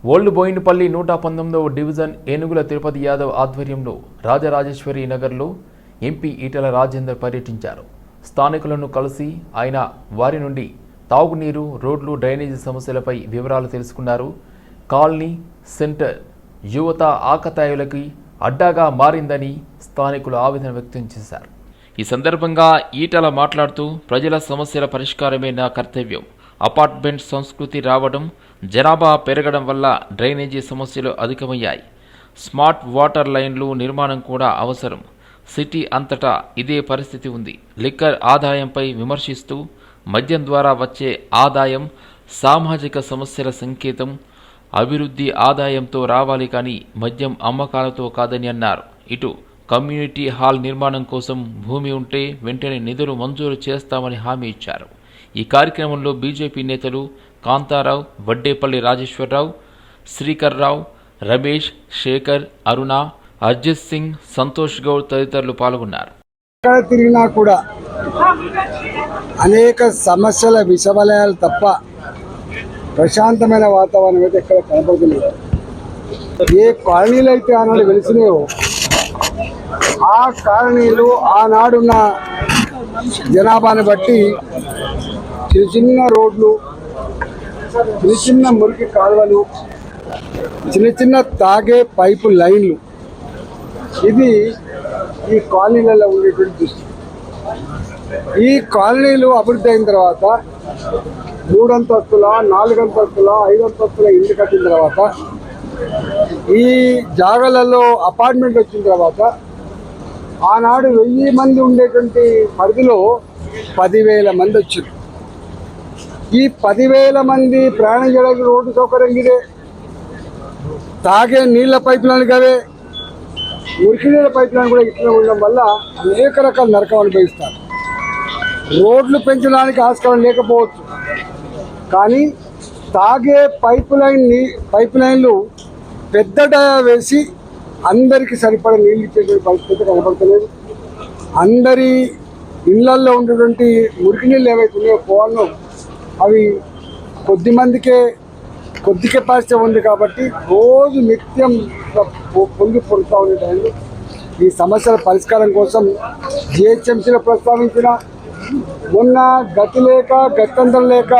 Old Boinapalli 119వ division ఏనుగుల తిరుపతి యాదవ్ ఆధ్వర్యంలో రాజరాజేశ్వరి నగర్లో ఎంపీ ఈటెల రాజేందర్ పర్యటించారు. స్థానికులను కలిసి ఆయన వారి నుండి తాగునీరు, రోడ్లు, డ్రైనేజీ సమస్యలపై వివరాలు తెలుసుకున్నారు. కాలనీ సెంటర్ యువత ఆకతాయిలకి అడ్డాగా మారిందని స్థానికులు ఆవేదన వ్యక్తం చేశారు. ఈ సందర్భంగా ఈటెల మాట్లాడుతూ ప్రజల సమస్యల పరిష్కారమే నా కర్తవ్యం. అపార్ట్మెంట్ సంస్కృతి రావడం, జనాభా పెరగడం వల్ల డ్రైనేజీ సమస్యలు అధికమయ్యాయి. స్మార్ట్ వాటర్ లైన్లు నిర్మాణం కూడా అవసరం. సిటీ అంతటా ఇదే పరిస్థితి ఉంది. లిక్కర్ ఆదాయంపై విమర్శిస్తూ మద్యం ద్వారా వచ్చే ఆదాయం సామాజిక సమస్యల సంకేతం. అభివృద్ధి ఆదాయంతో రావాలి కానీ మద్యం అమ్మకాలతో కాదని అన్నారు. ఇటు కమ్యూనిటీ హాల్ నిర్మాణం కోసం భూమి ఉంటే వెంటనే నిధులు మంజూరు చేస్తామని హామీ ఇచ్చారు. ఈ కార్యక్రమంలో బీజేపీ నేతలు కాంతారావు, వడ్డేపల్లి రాజేశ్వరరావు, శ్రీకర్రావు, రమేష్, శేఖర్, అరుణ, అర్జిత్ సింగ్, సంతోష్ గౌడ్ తదితరులు పాల్గొన్నారు. ఎక్కడ తిరిగినా కూడా అనేక సమస్యల విషవలయాలు తప్ప ప్రశాంతమైన వాతావరణం అయితే ఎక్కడ కనపడుతుంది. ఏ కాలనీలు అయితే ఆనాడు వెలిసినాయో ఆ కాలనీలు ఆనాడున్న జనాభాని బట్టి చిన్న చిన్న రోడ్లు, చిన్న చిన్న మురికి కాలువలు, చిన్న చిన్న తాగే పైపు లైన్లు, ఇది ఈ కాలనీలలో ఉండేటువంటి దృష్టి. ఈ కాలనీలు అభివృద్ధి అయిన తర్వాత 3 అంతస్తుల, 4 అంతస్తుల, 5 అంతస్తుల ఇల్లు కట్టిన తర్వాత ఈ జాగాలలో అపార్ట్మెంట్ వచ్చిన తర్వాత ఆనాడు 1000 మంది ఉండేటువంటి పరిధిలో 10,000 మంది వచ్చారు. ఈ 10,000 మంది ప్రయాణం చేయడానికి రోడ్డు సౌకర్యం ఇదే, తాగే నీళ్ల పైప్ లైన్ కవే, మురికి నీళ్ళ పైప్ లైన్ కూడా ఇట్లా ఉండడం వల్ల అనేక రకాల నరకం అనుభవిస్తారు. రోడ్లు పెంచడానికి ఆస్కారం లేకపోవచ్చు, కానీ తాగే పైప్ లైన్లు పెద్దగా వేసి అందరికీ సరిపడే నీళ్ళు ఇచ్చేటువంటి పరిస్థితి కనపడతలేదు. అందరి ఇళ్లల్లో ఉండేటువంటి మురికి నీళ్ళు ఏవైతే ఉన్నాయో పోవాలో అవి కొద్ది కెపాసిటీ ఉంది కాబట్టి రోజు నిత్యం పొంగి పొడుతూ ఉండే టైంలో ఈ సమస్యల పరిష్కారం కోసం జిహెచ్ఎంసీలో ప్రస్తావించిన మొన్న గత్యంతరం లేక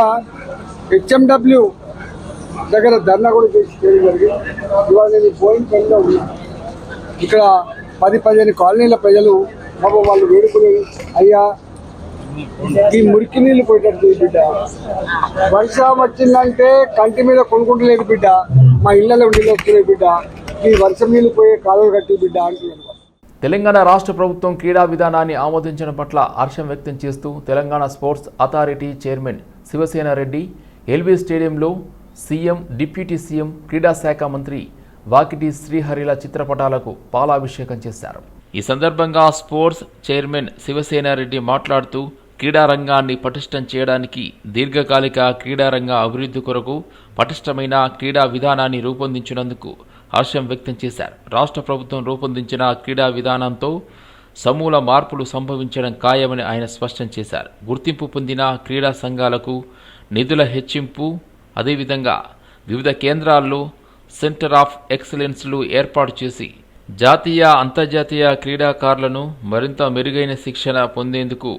హెచ్ఎండబ్ల్యూ దగ్గర ధర్నా కూడా చేయడం జరిగింది. ఇవాళ నేను బోయినపల్లిలో ఉన్నా. ఇక్కడ 10-15 కాలనీల ప్రజలు బాబు వాళ్ళు వేడుకుని, అయ్యా ఈ మురికి నీళ్ళు పోయేటట్టు బిడ్డ, వర్షం వచ్చిందంటే కంటి మీద కొనుక్కుంటలేదు బిడ్డ, మా ఇళ్లలో నీళ్ళు వస్తున్నాయి బిడ్డ, ఈ వర్షం నీళ్ళు పోయే కాలువలు కట్టి బిడ్డ అంటున్నారు. తెలంగాణ రాష్ట్ర ప్రభుత్వం క్రీడా విధానాన్ని ఆమోదించడం పట్ల హర్షం వ్యక్తం చేస్తూ Telangana sports authority chairman Sivasena Reddy LB స్టేడియంలో సీఎం, డిప్యూటీ సీఎం, క్రీడా శాఖ మంత్రి వాకిటి శ్రీహరిల చిత్రపటాలకు పాలాభిషేకం చేశారు. ఈ సందర్భంగా స్పోర్ట్స్ చైర్మన్ శివసేన రెడ్డి మాట్లాడుతూ క్రీడా రంగాన్ని పటిష్టం చేయడానికి, దీర్ఘకాలిక క్రీడారంగ అభివృద్ధి కొరకు పటిష్టమైన క్రీడా విధానాన్ని రూపొందించినందుకు హర్షం వ్యక్తం చేశారు. రాష్ట్ర ప్రభుత్వం రూపొందించిన క్రీడా విధానంతో సమూల మార్పులు సంభవించడం ఖాయమని ఆయన స్పష్టం చేశారు. గుర్తింపు పొందిన క్రీడా సంఘాలకు నిధుల హెచ్చింపు, అదేవిధంగా వివిధ కేంద్రాల్లో సెంటర్ ఆఫ్ ఎక్సలెన్స్లు ఏర్పాటు చేసి జాతీయ, అంతర్జాతీయ క్రీడాకారులను మరింత మెరుగైన శిక్షణ పొందేందుకు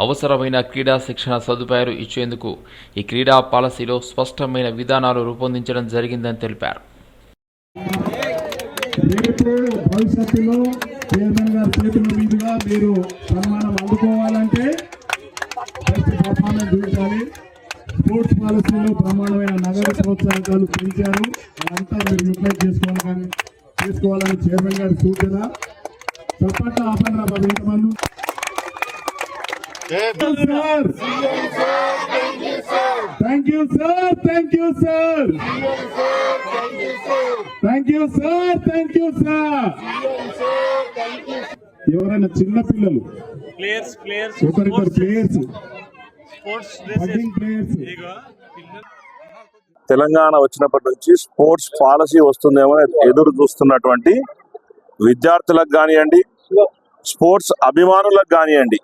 అవసరమైన క్రీడా శిక్షణ సదుపాయాలు ఇచ్చేందుకు ఈ క్రీడా పాలసీలో స్పష్టమైన విధానాలు రూపొందించడం జరిగిందని తెలిపారు. భవిష్యత్తులో చైర్మన్ గారి చేతుల మీదుగా మీరు సన్మానం అందుకోవాలంటే బెస్ట్ పర్ఫార్మెన్స్ చూపించాలి. స్పోర్ట్స్ పాలసీలో ప్రమాణమైన నగదు ప్రోత్సాహకాలు పెంచారు, అదంతా మీరు యూటిలైజ్ చేసుకోవాలని చైర్మన్ గారి సూచన. చప్పట్ల ఆపండి బాబు, ఇంతమంది. Thank you sir, thank you sir, thank you sir, thank you sir. ఎవరైనా చిన్న పిల్లలు ఒకరిద్దరు ప్లేయర్స్ తెలంగాణ వచ్చినప్పటి నుంచి స్పోర్ట్స్ పాలసీ వస్తుందేమో ఎదురు చూస్తున్నటువంటి విద్యార్థులకు కానివ్వండి, స్పోర్ట్స్ అభిమానులకు కానివ్వండి,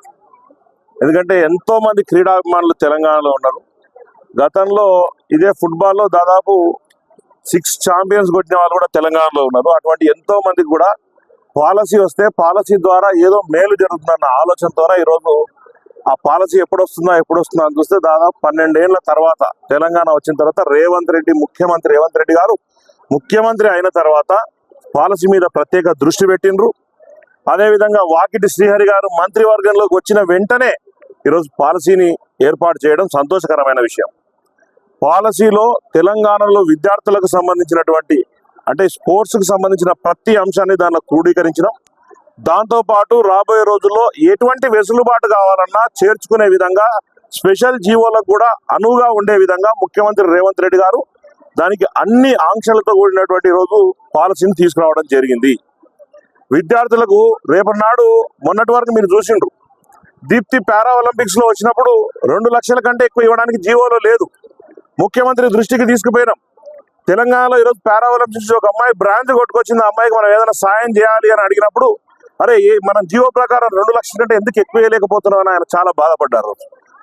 ఎందుకంటే ఎంతో మంది క్రీడాభిమానులు తెలంగాణలో ఉన్నారు. గతంలో ఇదే ఫుట్బాల్లో దాదాపు 6 ఛాంపియన్స్ కొట్టిన వాళ్ళు కూడా తెలంగాణలో ఉన్నారు. అటువంటి ఎంతో మందికి కూడా పాలసీ వస్తే పాలసీ ద్వారా ఏదో మేలు జరుగుతుందన్న ఆలోచన ద్వారా ఈరోజు ఆ పాలసీ ఎప్పుడు వస్తుందా అని చూస్తే దాదాపు 12 ఏళ్ల తర్వాత తెలంగాణ వచ్చిన తర్వాత ముఖ్యమంత్రి రేవంత్ రెడ్డి గారు ముఖ్యమంత్రి అయిన తర్వాత పాలసీ మీద ప్రత్యేక దృష్టి పెట్టిండ్రు. అదేవిధంగా వాకిటి శ్రీహరి గారు మంత్రివర్గంలోకి వచ్చిన వెంటనే ఈరోజు పాలసీని ఏర్పాటు చేయడం సంతోషకరమైన విషయం. పాలసీలో తెలంగాణలో విద్యార్థులకు సంబంధించినటువంటి అంటే స్పోర్ట్స్కి సంబంధించిన ప్రతి అంశాన్ని దానిలో క్రోడీకరించడం, దాంతోపాటు రాబోయే రోజుల్లో ఎటువంటి వెసులుబాటు కావాలన్నా చేర్చుకునే విధంగా స్పెషల్ జీవోలకు కూడా అనువుగా ఉండే విధంగా ముఖ్యమంత్రి రేవంత్ రెడ్డి గారు దానికి అన్ని ఆంక్షలతో కూడినటువంటి రోజు పాలసీని తీసుకురావడం జరిగింది. విద్యార్థులకు రేపటి నాడు మొన్నటి వరకు మీరు చూసిండ్రు, దీప్తి పారా ఒలింపిక్స్లో వచ్చినప్పుడు 2 లక్షల కంటే ఎక్కువ ఇవ్వడానికి జీవోలో లేదు. ముఖ్యమంత్రి దృష్టికి తీసుకుపోయినాం. తెలంగాణలో ఈరోజు పారా ఒలింపిక్స్ ఒక అమ్మాయి బ్రాంజ్ కొట్టుకొచ్చింది. ఆ అమ్మాయికి మనం ఏదైనా సాయం చేయాలి అని అడిగినప్పుడు అరే మనం జీవో ప్రకారం 2 లక్షల కంటే ఎందుకు ఎక్కువ వేయలేకపోతున్నాం అని ఆయన చాలా బాధపడ్డారు.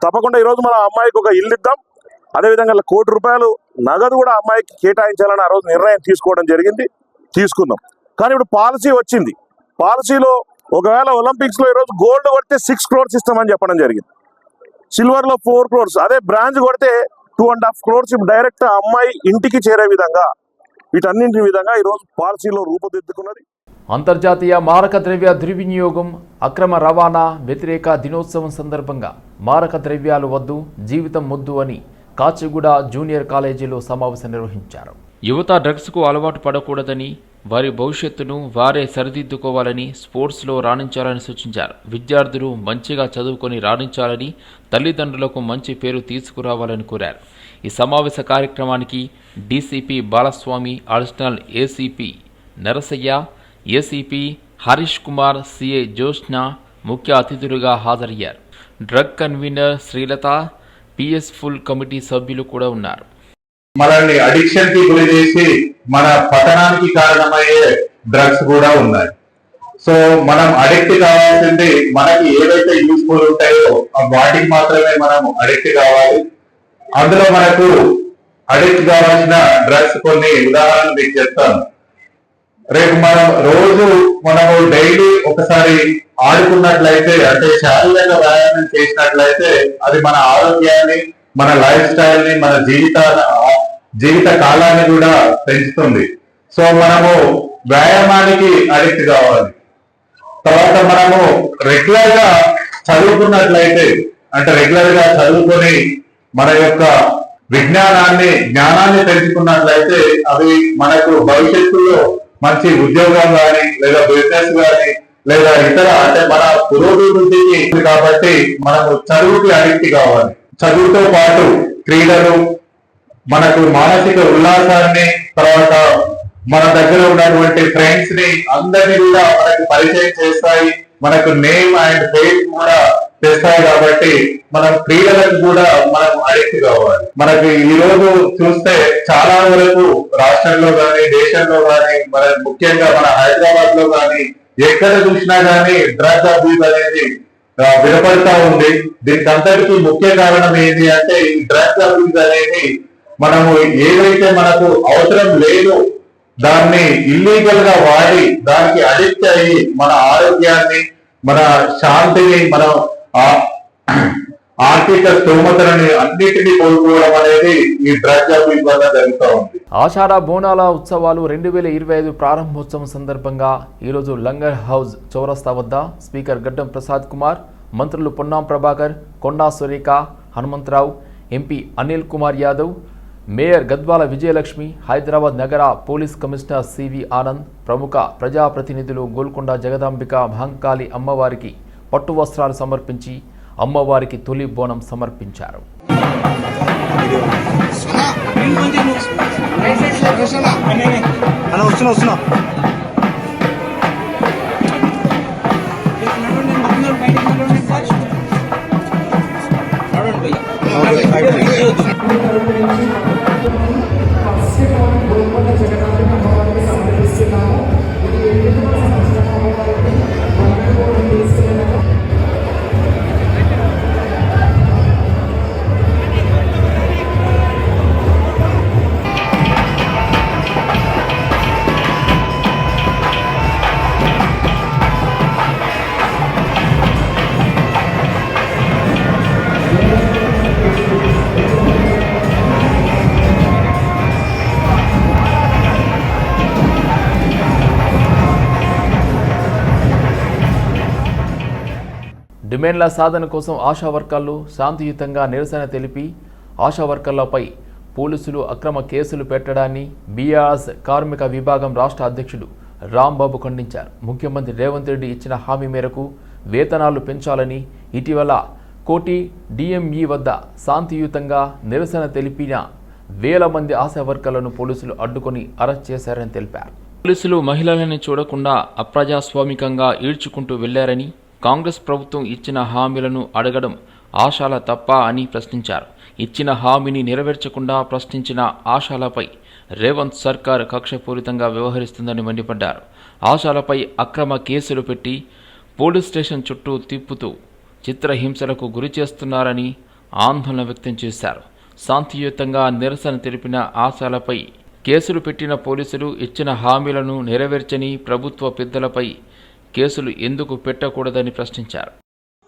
తప్పకుండా ఈరోజు మనం ఆ అమ్మాయికి ఒక ఇల్లు ఇద్దాం, అదేవిధంగా ₹1 కోటి నగదు కూడా అమ్మాయికి కేటాయించాలని ఆ రోజు నిర్ణయం తీసుకోవడం జరిగింది, తీసుకుందాం. కానీ ఇప్పుడు పాలసీ వచ్చింది. పాలసీలో ఒకవేళ ఒలింపిక్స్ లో ఈరోజు గోల్డ్ కొడితే 6 crores ఇస్తామని చెప్పడం జరిగింది, సిల్వర్ లో 4 crores, అదే బ్రాంజ్ కొడితే 2.5 crores డైరెక్ట్ అమ్మాయి ఇంటికి చేరే విధంగా వీటన్నింటి విధంగా ఈరోజు పాలసీలో రూపుదిద్దుకున్నది. అంతర్జాతీయ మారక ద్రవ్య దుర్వినియోగం, అక్రమ రవాణా వ్యతిరేక దినోత్సవం సందర్భంగా మారక ద్రవ్యాలు వద్దు, జీవితం ముద్దు అని కాచిగూడ జూనియర్ కాలేజీలో సమావేశం నిర్వహించారు. యువత డ్రగ్స్కు అలవాటు పడకూడదని, వారి భవిష్యత్తును వారే సరిదిద్దుకోవాలని, స్పోర్ట్స్లో రాణించాలని సూచించారు. విద్యార్థులు మంచిగా చదువుకొని రాణించాలని, తల్లిదండ్రులకు మంచి పేరు తీసుకురావాలని కోరారు. ఈ సమావేశ కార్యక్రమానికి DCP Balaswamy, additional ACP Narasaiah, ACP Harish Kumar, CI Jyotsna ముఖ్య అతిథులుగా హాజరయ్యారు. Drug convener Srilatha, PS full committee సభ్యులు కూడా ఉన్నారు. మనల్ని అడిక్షన్ కి గురి చేసి మన పతనానికి కారణమయ్యే డ్రగ్స్ కూడా ఉన్నాయి. సో మనం అడిక్ట్ కావాల్సింది మనకి ఏవైతే యూస్ఫుల్ ఉంటాయో వాటికి మాత్రమే మనం అడిక్ట్ కావాలి. అందులో మనకు అడిక్ట్ కావాల్సిన డ్రగ్స్ కొన్ని ఉదాహరణలు మీకు చెప్తాను. రేపు మనము డైలీ ఒకసారి ఆడుకున్నట్లయితే, అంటే శారీరక వ్యాయామం చేసినట్లయితే అది మన ఆరోగ్యాన్ని, మన లైఫ్ స్టైల్ ని, మన జీవిత కాలాన్ని కూడా పెంచుతుంది. సో మనము వ్యాయామానికి అడిక్ట్ కావాలి. తర్వాత మనము రెగ్యులర్ గా చదువుకున్నట్లయితే, అంటే రెగ్యులర్ గా చదువుకొని మన యొక్క జ్ఞానాన్ని పెంచుకున్నట్లయితే అవి మనకు భవిష్యత్తులో మంచి ఉద్యోగం కానీ, లేదా బిజినెస్ కానీ, లేదా ఇతర అంటే మన పురోభివృద్ధికి కాబట్టి మనము చదువుకి అడిక్ట్ కావాలి. చదువుతో పాటు క్రీడలు మనకు మానసిక ఉల్లాసాన్ని, తర్వాత మన దగ్గర ఉన్నటువంటి ఫ్రెండ్స్ ని అందరినీ కూడా మనకు పరిచయం చేస్తాయి, మనకు నేమ్ అండ్ ఫేమ్ కూడా చేస్తాయి. కాబట్టి మనం క్రీడలకు కూడా మనం అడిక్ట్ కావాలి. మనకి ఈ రోజు చూస్తే చాలా వరకు రాష్ట్రంలో కానీ, దేశంలో కానీ, ముఖ్యంగా మన హైదరాబాద్ లో కానీ ఎక్కడ చూసినా కానీ డ్రగ్ అబ్యూస్ అనేది వినపడతా ఉంది. దీనికి అంతటికీ ముఖ్య కారణం ఏంటి అంటే ఈ డ్రగ్ అబ్యూస్ అనేది మనము ఏదైతే మనకు అవసరం లేదో దాన్ని ఇల్లీగల్ గా వాడి దానికి అడిక్ట్ అయ్యి మన ఆరోగ్యాన్ని, మన శాంతిని, మన ఆర్థిక స్తోమతలని అన్నిటినీ కోల్పోవడం అనేది ఈ డ్రగ్ అబ్యూస్ వల్ల జరుగుతూ ఉంది. ఆషాఢ బోనాల ఉత్సవాలు 2025 ప్రారంభోత్సవం సందర్భంగా ఈరోజు లంగర్ హౌస్ చౌరస్తా వద్ద స్పీకర్ గడ్డం ప్రసాద్ కుమార్, మంత్రులు పొన్నాం ప్రభాకర్, కొండా సురేఖ, హనుమంతరావు, ఎంపీ అనిల్ కుమార్ యాదవ్, మేయర్ గద్వాల విజయలక్ష్మి, హైదరాబాద్ నగర పోలీస్ కమిషనర్ సివి ఆనంద్, ప్రముఖ ప్రజాప్రతినిధులు గోల్కొండ జగదాంబిక మహంకాళి అమ్మవారికి పట్టు వస్త్రాలు సమర్పించి అమ్మవారికి తొలి బోనం సమర్పించారు. డిమాండ్ల సాధన కోసం ఆశా వర్కర్లు శాంతియుతంగా నిరసన తెలిపి ఆశా వర్కర్లపై పోలీసులు అక్రమ కేసులు పెట్టడాన్ని బీఆర్ఎస్ కార్మిక విభాగం రాష్ట్ర అధ్యక్షుడు రాంబాబు ఖండించారు. ముఖ్యమంత్రి రేవంత్ రెడ్డి ఇచ్చిన హామీ మేరకు వేతనాలు పెంచాలని ఇటీవల కోటి డిఎంఈ వద్ద శాంతియుతంగా నిరసన తెలిపిన వేల మంది ఆశా వర్కర్లను పోలీసులు అడ్డుకొని అరెస్ట్ చేశారని తెలిపారు. పోలీసులు మహిళలని చూడకుండా అప్రజాస్వామికంగా ఈడ్చుకుంటూ వెళ్లారని, కాంగ్రెస్ ప్రభుత్వం ఇచ్చిన హామీలను అడగడం ఆశాల తప్ప అని ప్రశ్నించారు. ఇచ్చిన హామీని నెరవేర్చకుండా ప్రశ్నించిన ఆశాలపై రేవంత్ సర్కార్ కక్షపూరితంగా వ్యవహరిస్తుందని మండిపడ్డారు. ఆశాలపై అక్రమ కేసులు పెట్టి పోలీస్ స్టేషన్ చుట్టూ తిప్పుతూ చిత్రహింసలకు గురి చేస్తున్నారని ఆందోళన వ్యక్తం చేశారు. శాంతియుతంగా నిరసన తెలిపిన ఆశాలపై కేసులు పెట్టిన పోలీసులు ఇచ్చిన హామీలను నెరవేర్చని ప్రభుత్వ పెద్దలపై కేసులు ఎందుకు పెట్టకూడదని ప్రశ్నించారు.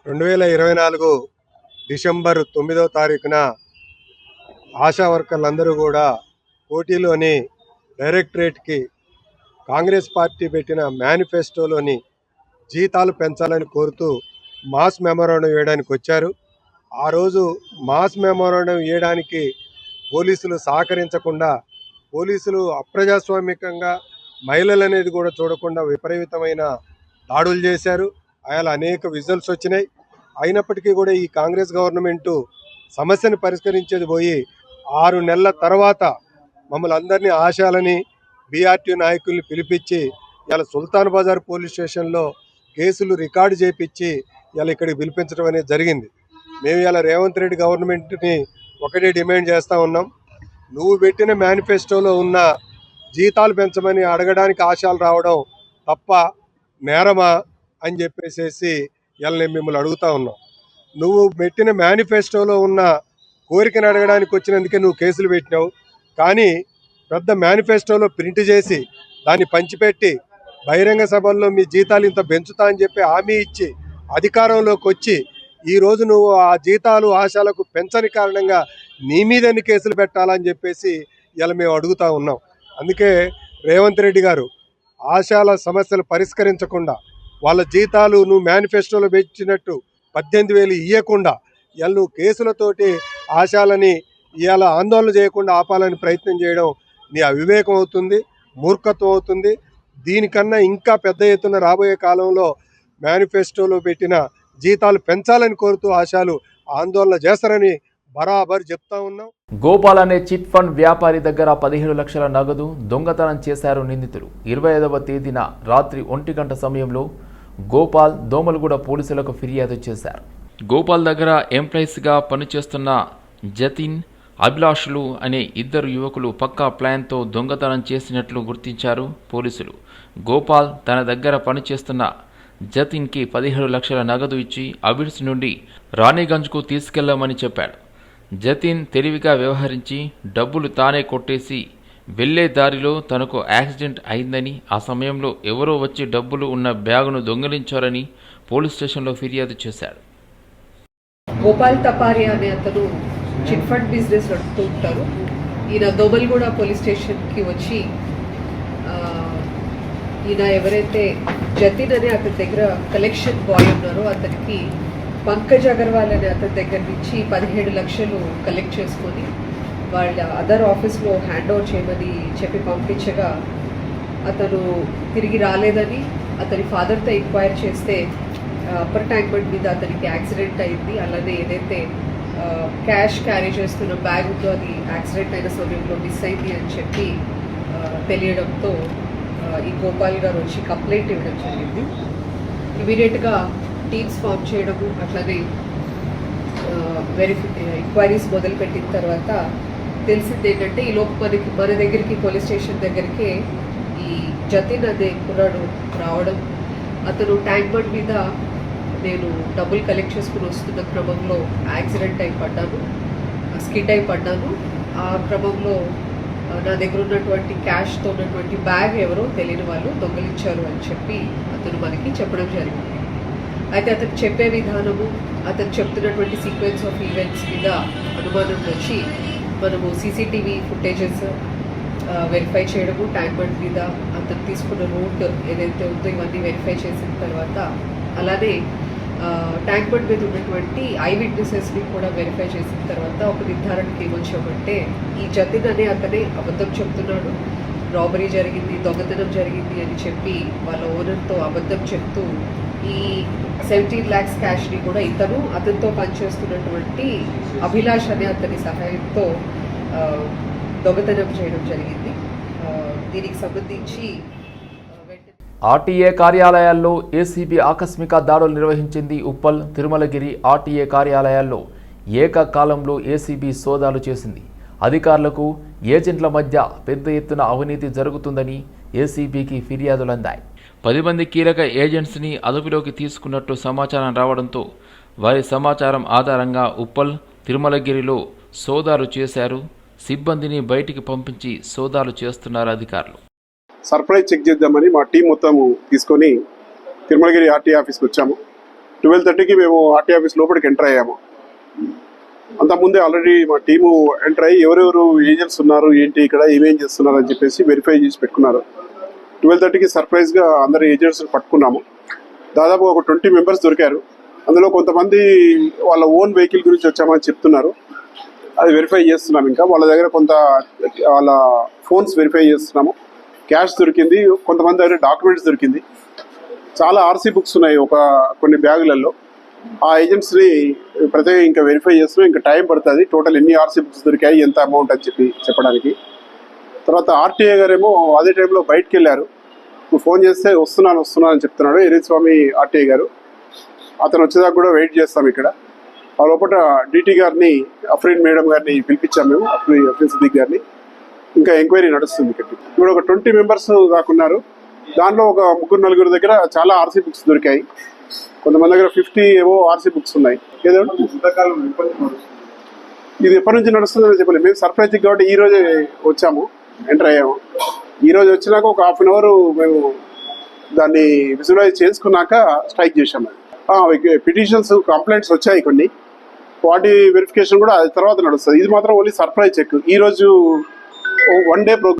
2024 డిసెంబర్ 9వ తారీఖున ఆశా వర్కర్లందరూ కూడా కోటిలోని డైరెక్టరేట్కి కాంగ్రెస్ పార్టీ పెట్టిన మేనిఫెస్టోలోని జీతాలు పెంచాలని కోరుతూ మాస్ మెమోరాండం వేయడానికి వచ్చారు. ఆ రోజు మాస్ మెమోరాండం వేయడానికి పోలీసులు సహకరించకుండా, పోలీసులు అప్రజాస్వామికంగా మహిళలు అనేది కూడా చూడకుండా విపరీతమైన దాడులు చేశారు. అలా అనేక విజువల్స్ వచ్చినాయి. అయినప్పటికీ కూడా ఈ కాంగ్రెస్ గవర్నమెంటు సమస్యను పరిష్కరించేది పోయి 6 నెలల తర్వాత మమ్మల్ని అందరినీ ఆశాలని బీఆర్టీ నాయకుల్ని పిలిపించి ఇలా సుల్తాన్ బజార్ పోలీస్ స్టేషన్లో కేసులు రికార్డు చేపించి ఇలా ఇక్కడికి పిలిపించడం అనేది జరిగింది. మేము ఇలా రేవంత్ రెడ్డి గవర్నమెంట్ని ఒకటే డిమాండ్ చేస్తూ ఉన్నాం. నువ్వు పెట్టిన మేనిఫెస్టోలో ఉన్న జీతాలు పెంచమని అడగడానికి ఆశాలు రావడం తప్ప నేరమా అని చెప్పేసి ఇలా నేను మిమ్మల్ని అడుగుతూ ఉన్నాం. నువ్వు పెట్టిన మేనిఫెస్టోలో ఉన్న కోరికను అడగడానికి వచ్చినందుకే నువ్వు కేసులు పెట్టినావు. కానీ పెద్ద మేనిఫెస్టోలో ప్రింట్ చేసి దాన్ని పంచిపెట్టి బహిరంగ సభల్లో మీ జీతాలు ఇంత పెంచుతా అని చెప్పి హామీ ఇచ్చి అధికారంలోకి వచ్చి ఈరోజు నువ్వు ఆ జీతాలు ఆశాలకు పెంచని కారణంగా నీ మీదన్ని కేసులు పెట్టాలని చెప్పేసి ఇలా మేము అడుగుతూ ఉన్నాం. అందుకే రేవంత్ రెడ్డి గారు ఆశాల సమస్యలు పరిష్కరించకుండా, వాళ్ళ జీతాలు నువ్వు మేనిఫెస్టోలో పెంచినట్టు 18,000 ఇవ్వకుండా ఇలా నువ్వు కేసులతోటి ఆశాలని ఇవాళ ఆందోళన చేయకుండా ఆపాలని ప్రయత్నం చేయడం నీ అవివేకం అవుతుంది, మూర్ఖత్వం అవుతుంది. దీనికన్నా ఇంకా పెద్ద ఎత్తున రాబోయే కాలంలో మేనిఫెస్టోలో పెట్టిన జీతాలు పెంచాలని కోరుతూ ఆశాలు ఆందోళన చేస్తారని బరాబర్ చెప్తా ఉన్నాం. గోపాల్ అనే చిట్ ఫండ్ వ్యాపారి దగ్గర 17 లక్షల నగదు దొంగతనం చేశారు నిందితులు. 25వ తేదీన రాత్రి 1 గంట సమయంలో గోపాల్ దోమలగూడ పోలీసులకు ఫిర్యాదు చేశారు. గోపాల్ దగ్గర ఎంప్లాయీస్గా పనిచేస్తున్న జతిన్, అభిలాషులు అనే 2 యువకులు పక్కా ప్లాన్తో దొంగతనం చేసినట్లు గుర్తించారు పోలీసులు. గోపాల్ తన దగ్గర పనిచేస్తున్న జతిన్కి 17 లక్షల నగదు ఇచ్చి అబిడ్స్ నుండి రాణిగంజ్కు తీసుకెళ్లామని చెప్పాడు. జతిన్ తెలివిగా వ్యవహరించి డబ్బులు తానే కొట్టేసి వెళ్లే దారిలో తనకు యాక్సిడెంట్ అయిందని, ఆ సమయంలో ఎవరో వచ్చి డబ్బులు ఉన్న బ్యాగును దొంగిలించారని పోలీస్ స్టేషన్లో ఫిర్యాదు చేశాడు. గోపాల్ తపారియా అనే అతను చిట్ ఫండ్ బిజినెస్ నడుపుతూ ఉంటారు. ఈయన దోమల్గూడ పోలీస్ స్టేషన్కి వచ్చి ఈయన ఎవరైతే జతిన్ అనే అతని దగ్గర కలెక్షన్ బాయ్ ఉన్నారో అతనికి పంకజ్ అగర్వాల్ అనే అతని దగ్గర నుంచి 17 లక్షలు కలెక్ట్ చేసుకొని వాళ్ళ అదర్ ఆఫీస్లో హ్యాండ్ ఓవర్ చేయమని చెప్పి పంపించగా అతను తిరిగి రాలేదని అతని ఫాదర్తో ఎంక్వైర్ చేస్తే అప్పర్ ట్యాంక్మెంట్ మీద అతనికి యాక్సిడెంట్ అయింది. అలానే ఏదైతే క్యాష్ క్యారీ చేస్తున్న బ్యాగ్ ఉందో అది యాక్సిడెంట్ అయిన సమయంలో మిస్ అయింది అని చెప్పి తెలియడంతో ఈ గోపాల్ గారు వచ్చి కంప్లైంట్ ఇవ్వడం జరిగింది. ఇమీడియట్గా టీమ్స్ ఫామ్ చేయడము, అట్లానే ఎంక్వైరీస్ మొదలుపెట్టిన తర్వాత తెలిసింది ఏంటంటే ఈలోపు మన దగ్గరికి పోలీస్ స్టేషన్ దగ్గరికి ఈ జతిన్ అనే కుర్రాడు రావడం, అతను ట్యాంక్ బండ్ మీద నేను డబ్బులు కలెక్ట్ చేసుకుని వస్తున్న క్రమంలో యాక్సిడెంట్ అయి పడ్డాను, స్కిడ్ అయి పడ్డాను. ఆ క్రమంలో నా దగ్గర ఉన్నటువంటి క్యాష్తో ఉన్నటువంటి బ్యాగ్ ఎవరో తెలియని వాళ్ళు దొంగలించారు అని చెప్పి అతను మనకి చెప్పడం జరిగింది. అయితే అతను చెప్పే విధానము, అతను చెప్తున్నటువంటి సీక్వెన్స్ ఆఫ్ ఈవెంట్స్ మీద అనుమానం వచ్చి మనము సీసీటీవీ ఫుటేజెస్ వెరిఫై చేయడము, ట్యాంక్ బండ్ మీద అతను తీసుకున్న రూట్ ఏదైతే ఉందో ఇవన్నీ వెరిఫై చేసిన తర్వాత, అలానే ట్యాంక్ బండ్ మీద ఉన్నటువంటి ఐ విట్నెసెస్ని కూడా వెరిఫై చేసిన తర్వాత ఒక నిర్ధారణకి ఏమొచ్చామంటే ఈ జతిన్ అనే అతనే అబద్ధం చెప్తున్నాడు, రాబరీ జరిగింది, దొంగతనం జరిగింది అని చెప్పి వాళ్ళ ఓనర్తో అబద్ధం చెప్తూ ఈ 17 lakhs క్యాష్ని కూడా అతనితో పనిచేస్తున్నటువంటి అభిలాష్ అనే అతని సహాయంతో దొంగతనం చేయడం జరిగింది. దీనికి సంబంధించి ఆర్టీఏ కార్యాలయాల్లో ఏసీబీ ఆకస్మిక దాడులు నిర్వహించింది. ఉప్పల్, తిరుమలగిరి ఆర్టీఏ కార్యాలయాల్లో ఏకకాలంలో ఏసీబీ సోదాలు చేసింది. అధికారులకు ఏజెంట్ల మధ్య పెద్ద ఎత్తున అవినీతి జరుగుతుందని ఏసీబీకి ఫిర్యాదులు అందాయి. 10 మంది కీలక ఏజెంట్స్ని అదుపులోకి తీసుకున్నట్టు సమాచారం రావడంతో వారి సమాచారం ఆధారంగా ఉప్పల్, తిరుమలగిరిలో సోదాలు చేశారు. సిబ్బందిని బయటికి పంపించి సోదాలు చేస్తున్నారు అధికారులు. సర్ప్రైజ్ చెక్ చేద్దామని మా టీం మొత్తం తీసుకొని తిరుమలగిరి ఆర్టీ ఆఫీస్కి వచ్చాము. 12:30కి మేము ఆర్టీ ఆఫీస్ లోపలికి ఎంటర్ అయ్యాము. అంతకుముందే ఆల్రెడీ మా టీము ఎంటర్ అయ్యి ఎవరెవరు ఏజెంట్స్ ఉన్నారు, ఏంటి ఇక్కడ ఏమేం చేస్తున్నారు అని చెప్పేసి వెరిఫై చేసి పెట్టుకున్నారు. 12:30కి సర్ప్రైజ్గా అందరు ఏజెంట్స్ని పట్టుకున్నాము. దాదాపు ఒక 20 మెంబర్స్ దొరికారు. అందులో కొంతమంది వాళ్ళ ఓన్ వెహికల్ గురించి వచ్చామని చెప్తున్నారు. అది వెరిఫై చేస్తున్నాం. ఇంకా వాళ్ళ దగ్గర వాళ్ళ ఫోన్స్ వెరిఫై చేస్తున్నాము. క్యాష్ దొరికింది, కొంతమంది దగ్గర డాక్యుమెంట్స్ దొరికింది, చాలా ఆర్సీ బుక్స్ ఉన్నాయి కొన్ని బ్యాగులలో. ఆ ఏజెంట్స్ని ప్రత్యేకంగా ఇంకా వెరిఫై చేస్తున్నాం. ఇంకా టైం పడుతుంది టోటల్ ఎన్ని ఆర్సీ బుక్స్ దొరికాయి, ఎంత అమౌంట్ అని చెప్పడానికి. తర్వాత ఆర్టీఏ గారేమో అదే టైంలో బయటకు వెళ్ళారు. ఫోన్ చేస్తే వస్తున్నాను అని చెప్తున్నాడు ఎరిస్వామి ఆర్టీఏ గారు. అతను వచ్చేదాకా కూడా వెయిట్ చేస్తాం ఇక్కడ. ఆ లోపల డీటీ గారిని, అఫ్రీన్ మేడం గారిని పిలిపించాము మేము, అఫ్రీన్ సిద్దిక్ గారిని. ఇంకా ఎంక్వైరీ నడుస్తుంది. ఇప్పుడు ఒక 20 మెంబర్స్ దాకున్నారు. దాంట్లో ఒక 3-4 దగ్గర చాలా ఆర్సీ బుక్స్ దొరికాయి. కొంతమంది దగ్గర 50 ఏవో ఆర్సీ బుక్స్ ఉన్నాయి. ఏదో ఇది ఎప్పటి నుంచి నడుస్తుందని చెప్పలేదు. మేము సర్ప్రైజ్ కాబట్టి ఈ రోజే వచ్చాము, ఎంటర్ అయ్యాము. ఈ రోజు వచ్చినాక ఒక 1/2 అవర్ మేము దాన్ని విజువలైజ్ చేసుకున్నాక స్ట్రైక్ చేశాము. పిటిషన్స్, కంప్లైంట్స్ వచ్చాయి కొన్ని, వాటి వెరిఫికేషన్ కూడా అది తర్వాత నడుస్తుంది. ఇది మాత్రం ఓన్లీ సర్ప్రైజ్ చెక్. ఈ రోజు 1 డే ప్రోగ్రామ్.